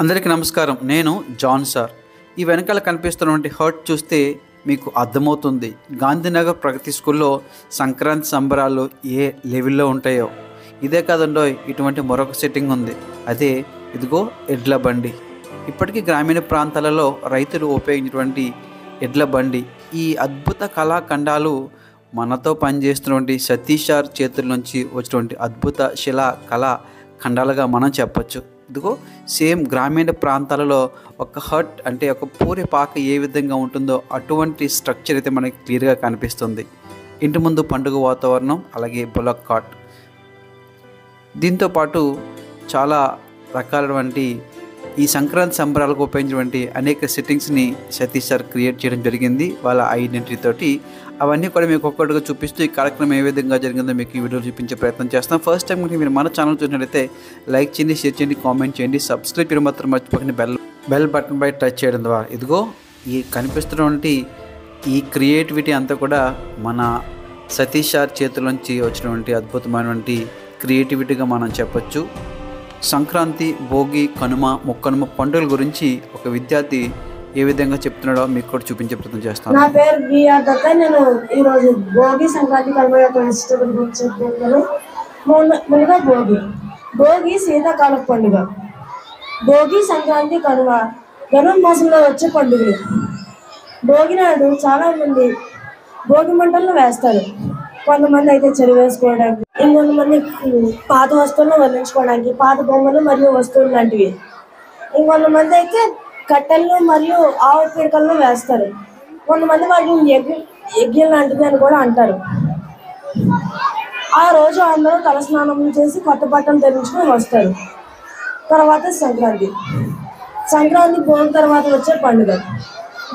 అందరికీ నమస్కారం. నేను జాన్ సార్. ఈ వెనకాల కనిపిస్తున్నటువంటి హర్ట్ చూస్తే మీకు అర్థమవుతుంది గాంధీనగర్ ప్రగతి స్కూల్లో సంక్రాంతి సంబరాలు ఏ లెవెల్లో ఉంటాయో. ఇదే కాదండో, ఇటువంటి మరొక సెట్టింగ్ ఉంది. అదే ఇదిగో ఎడ్ల బండి. ఇప్పటికీ గ్రామీణ ప్రాంతాలలో రైతులు ఉపయోగించినటువంటి ఎడ్ల బండి. ఈ అద్భుత కళాఖండాలు మనతో పనిచేస్తున్నటువంటి సతీష్ సార్ చేతుల నుంచి వచ్చినటువంటి అద్భుత శిలా కళా ఖండాలుగా మనం చెప్పచ్చు. ఇదిగో సేమ్ గ్రామీణ ప్రాంతాలలో ఒక హట్ అంటే ఒక పూరి పాక ఏ విధంగా ఉంటుందో అటువంటి స్ట్రక్చర్ అయితే మనకి క్లియర్గా కనిపిస్తుంది. ఇంటి ముందు పండుగ వాతావరణం, అలాగే బులక్ కార్ట్. దీంతోపాటు చాలా రకాలటువంటి ఈ సంక్రాంతి సంబరాలకు ఉపయోగించినటువంటి అనేక సెట్టింగ్స్ని సతీష్ సార్ క్రియేట్ చేయడం జరిగింది వాళ్ళ ఐడెంటిటీ తోటి. అవన్నీ కూడా మీకు ఒక్కొక్కటిగా చూపిస్తూ ఈ కార్యక్రమం ఏ విధంగా జరిగిందో మీకు ఈ వీడియో చూపించే ప్రయత్నం చేస్తాం. ఫస్ట్ టైం కనుక మీరు మన ఛానల్ చూసినట్లయితే లైక్ చేయండి, షేర్ చేయండి, కామెంట్ చేయండి, సబ్స్క్రైబ్ చేయడం మాత్రం మర్చిపోకండి. బెల్ బటన్ పై టచ్ చేయడం ద్వారా ఇదిగో ఈ కనిపిస్తున్నటువంటి ఈ క్రియేటివిటీ అంతా కూడా మన సతీష్ సార్ చేతుల నుంచి వచ్చినటువంటి అద్భుతమైనటువంటి క్రియేటివిటీగా మనం చెప్పచ్చు. సంక్రాంతి, భోగి, కనుమ, ముక్కనుమ పండుగల గురించి ఒక విద్యార్థి ఏ విధంగా చెప్తున్నాడో మీకు కూడా చూపించే ప్రయత్నం చేస్తాను. నా పేరు బిఆర్ దత్త. నేను ఈరోజు భోగి, సంక్రాంతి, కనుమ యొక్క హిస్టరీ గురించి చెప్తున్నాను. ముందుగా భోగి శీతాకాల పండుగ. భోగి, సంక్రాంతి, కనుమ జనవరి మాసంలో వచ్చే పండుగలు. భోగి నాడు చాలా మంది భోగి మంటలను వేస్తారు. కొంతమంది అయితే చెరువు వేసుకోవడానికి, ఇంకొంతమంది పాత వస్తువులను వదిలించుకోవడానికి, పాత బొమ్మలు మరియు వస్తువులు లాంటివి. ఇంకొంతమంది అయితే కట్టెలను మరియు ఆవు పిడకలను వేస్తారు. కొంతమంది వాటిని యజ్ఞం లాంటిది అని కూడా అంటారు. ఆ రోజు అందరూ తలస్నానం చేసి కొత్త బట్టలు ధరించుకొని వస్తారు. తర్వాత సంక్రాంతి భోగి తర్వాత వచ్చే పండుగ.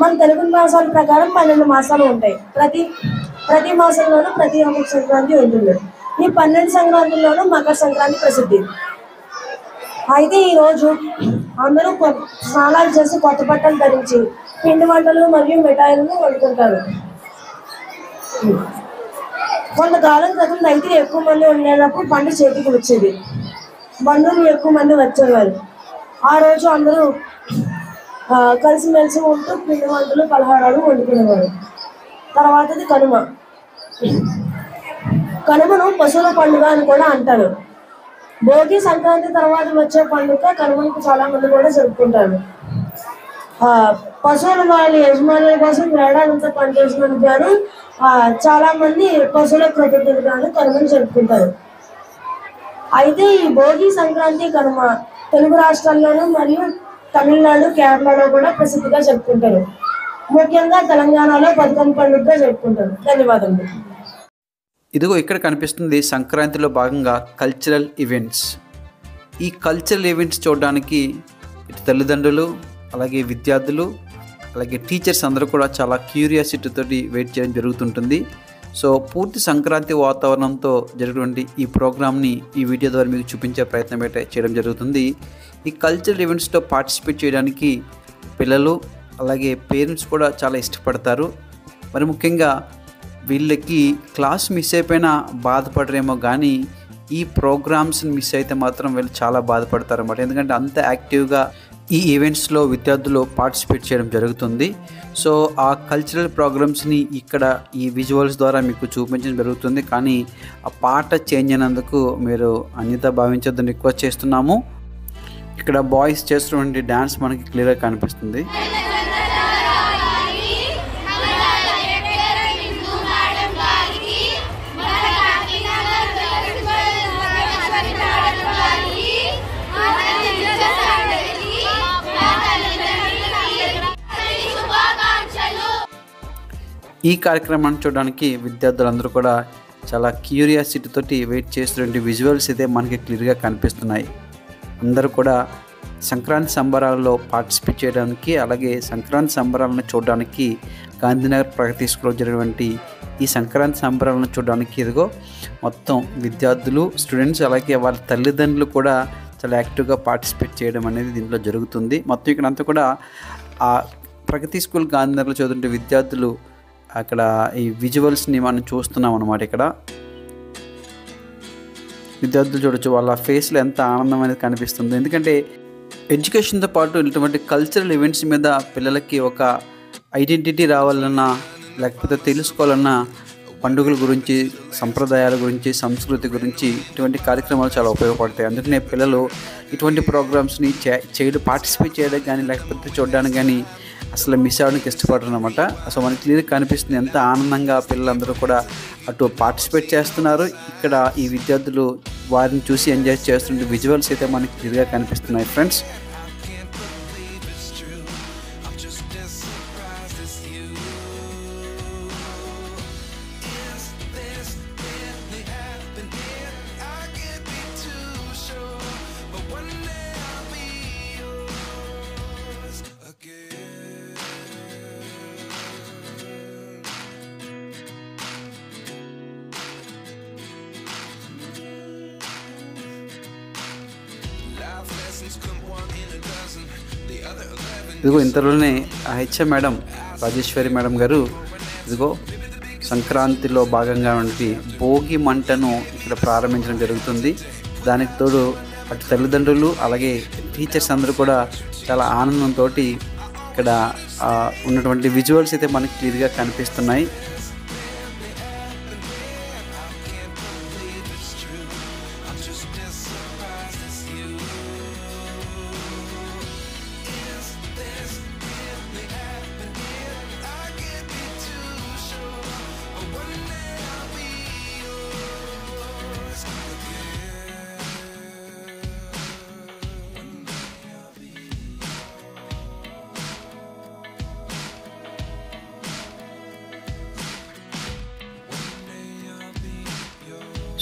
మన తెలుగు మాసాల ప్రకారం 12 మాసాలు ఉంటాయి. ప్రతి మాసంలోనూ ప్రతి ఒక్క సంక్రాంతి ఉంటుంది. ఈ 12 సంక్రాంతుల్లోనూ మకర సంక్రాంతి ప్రసిద్ధి. అయితే ఈరోజు అందరూ స్నానాలు చేసి కొత్త బట్టలు ధరించి పిండి వంటలు మరియు మిఠాయిలను వండుకుంటారు. కొంతకాలం క్రితం రైతులు ఎక్కువ మంది ఉండేటప్పుడు పంట చేతికి వచ్చేది. బంధువులు ఎక్కువ మంది వచ్చేవారు. ఆ రోజు అందరూ కలిసిమెలిసి ఉంటూ పిండి వంటలు, పలహారాలు వండుకునేవారు. తర్వాతది కనుమ. కనుమను పశువుల పండుగ అని కూడా అంటారు. భోగి, సంక్రాంతి తర్వాత వచ్చే పండుగ కనుమకు చాలా మంది కూడా జరుపుకుంటారు. పశువుల వాళ్ళ యజమానుల కోసం వేడాలంతా పనిచేసినందుకు గాను చాలా మంది పశువుల కృతజ్ఞతలు గాను కనుమను జరుపుకుంటారు. అయితే ఈ భోగి, సంక్రాంతి, కనుమ తెలుగు రాష్ట్రాల్లోనూ మరియు తమిళనాడు, కేరళలో కూడా ప్రసిద్ధిగా జరుపుకుంటారు. ముఖ్యంగా తెలంగాణలో బతుకమ్మ పండుగగా జరుపుకుంటారు. ధన్యవాదాలు. ఇదిగో ఇక్కడ కనిపిస్తుంది సంక్రాంతిలో భాగంగా కల్చరల్ ఈవెంట్స్. ఈ కల్చరల్ ఈవెంట్స్ చూడడానికి ఇటు తల్లిదండ్రులు, అలాగే విద్యార్థులు, అలాగే టీచర్స్ అందరూ కూడా చాలా క్యూరియాసిటీతోటి వెయిట్ చేయడం జరుగుతుంటుంది. సో పూర్తి సంక్రాంతి వాతావరణంతో జరిగినటువంటి ఈ ప్రోగ్రామ్ని ఈ వీడియో ద్వారా మీకు చూపించే ప్రయత్నం అయితే చేయడం జరుగుతుంది. ఈ కల్చరల్ ఈవెంట్స్లో పార్టిసిపేట్ చేయడానికి పిల్లలు అలాగే పేరెంట్స్ కూడా చాలా ఇష్టపడతారు. మరి ముఖ్యంగా వీళ్ళకి క్లాస్ మిస్ అయిపోయినా బాధపడరేమో, కానీ ఈ ప్రోగ్రామ్స్ని మిస్ అయితే మాత్రం వీళ్ళు చాలా బాధపడతారు అన్నమాట. ఎందుకంటే అంత యాక్టివ్గా ఈ ఈవెంట్స్లో విద్యార్థులు పార్టిసిపేట్ చేయడం జరుగుతుంది. సో ఆ కల్చరల్ ప్రోగ్రామ్స్ని ఇక్కడ ఈ విజువల్స్ ద్వారా మీకు చూపించడం జరుగుతుంది. కానీ ఆ పాట చేంజ్ అయినందుకు మీరు అన్యత భావించొద్దని రిక్వెస్ట్ చేస్తున్నాము. ఇక్కడ బాయ్స్ చేస్తున్నటువంటి డ్యాన్స్ మనకి క్లియర్గా కనిపిస్తుంది. ఈ కార్యక్రమాన్ని చూడడానికి విద్యార్థులందరూ కూడా చాలా క్యూరియాసిటీతోటి వెయిట్ చేస్తున్న విజువల్స్ అయితే మనకి క్లియర్గా కనిపిస్తున్నాయి. అందరూ కూడా సంక్రాంతి సంబరాల్లో పార్టిసిపేట్ చేయడానికి, అలాగే సంక్రాంతి సంబరాలను చూడడానికి గాంధీనగర్ ప్రగతి స్కూల్లో జరిగినటువంటి ఈ సంక్రాంతి సంబరాలను చూడడానికి ఇదిగో మొత్తం విద్యార్థులు, స్టూడెంట్స్, అలాగే వాళ్ళ తల్లిదండ్రులు కూడా చాలా యాక్టివ్గా పార్టిసిపేట్ చేయడం అనేది దీంట్లో జరుగుతుంది. మొత్తం ఇక్కడ అంతా కూడా ఆ ప్రగతి స్కూల్ గాంధీనగర్లో చదువుతుంటే విద్యార్థులు అక్కడ ఈ విజువల్స్ని మనం చూస్తున్నాం అన్నమాట. ఇక్కడ విద్యార్థులు చూడొచ్చు వాళ్ళ ఫేస్లో ఎంత ఆనందం అనేది కనిపిస్తుంది. ఎందుకంటే ఎడ్యుకేషన్తో పాటు ఇటువంటి కల్చరల్ ఈవెంట్స్ మీద పిల్లలకి ఒక ఐడెంటిటీ రావాలన్నా లేకపోతే తెలుసుకోవాలన్నా పండుగల గురించి, సంప్రదాయాల గురించి, సంస్కృతి గురించి ఇటువంటి కార్యక్రమాలు చాలా ఉపయోగపడతాయి. అందుకనే పిల్లలు ఇటువంటి ప్రోగ్రామ్స్ని పార్టిసిపేట్ చేయడానికి కానీ లేకపోతే చూడడానికి కానీ అసలు మిస్ అవ్వడానికి ఇష్టపడరు అనమాట. సో మనకి క్లియర్గా కనిపిస్తుంది ఎంత ఆనందంగా పిల్లలందరూ కూడా అటు పార్టిసిపేట్ చేస్తున్నారు. ఇక్కడ ఈ విద్యార్థులు వారిని చూసి ఎంజాయ్ చేస్తుంటే విజువల్స్ అయితే మనకి క్లియర్గా కనిపిస్తున్నాయి ఫ్రెండ్స్. ఇదిగో ఇంతలోనే హెచ్ఎం మేడం రాజేశ్వరి మేడం గారు ఇదిగో సంక్రాంతిలో భాగంగా వంటి భోగి మంటను ఇక్కడ ప్రారంభించడం జరుగుతుంది. దానికి తోడు అటు తల్లిదండ్రులు అలాగే టీచర్స్ అందరూ కూడా చాలా ఆనందంతో ఇక్కడ ఉన్నటువంటి విజువల్స్ అయితే మనకి క్లియర్గా కనిపిస్తున్నాయి.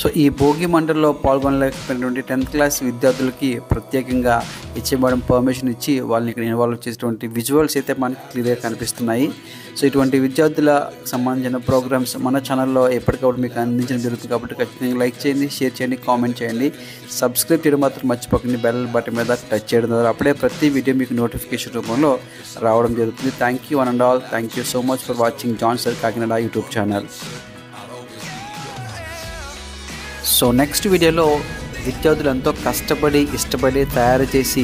సో ఈ భోగి మంటల్లో పాల్గొనలేకపోయినటువంటి 10th క్లాస్ విద్యార్థులకి ప్రత్యేకంగా ఇచ్చేయడం పర్మిషన్ ఇచ్చి వాళ్ళని ఇక్కడ ఇన్వాల్వ్ చేసేటువంటి విజువల్స్ అయితే మనకి క్లియర్గా కనిపిస్తున్నాయి. సో ఇటువంటి విద్యార్థులకు సంబంధించిన ప్రోగ్రామ్స్ మన ఛానల్లో ఎప్పటికప్పుడు మీకు అందించడం జరుగుతుంది. కాబట్టి ఖచ్చితంగా లైక్ చేయండి, షేర్ చేయండి, కామెంట్ చేయండి, సబ్స్క్రైబ్ చేయడం మాత్రం మర్చిపోకండి. బెల్ బటన్ మీద టచ్ చేయడం ద్వారా అప్పుడే ప్రతి వీడియో మీకు నోటిఫికేషన్ రూపంలో రావడం జరుగుతుంది. Thank you one and all. Thank you so much for watching John sir Kakinada YouTube channel. So next వీడియోలో విద్యార్థులు ఎంతో కష్టపడి ఇష్టపడి తయారు చేసి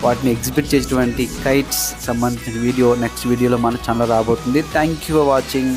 వాటిని ఎగ్జిబిట్ చేసేటువంటి కైట్స్ సంబంధించిన వీడియో నెక్స్ట్ వీడియోలో మన ఛానల్ రాబోతుంది. Thank you for watching.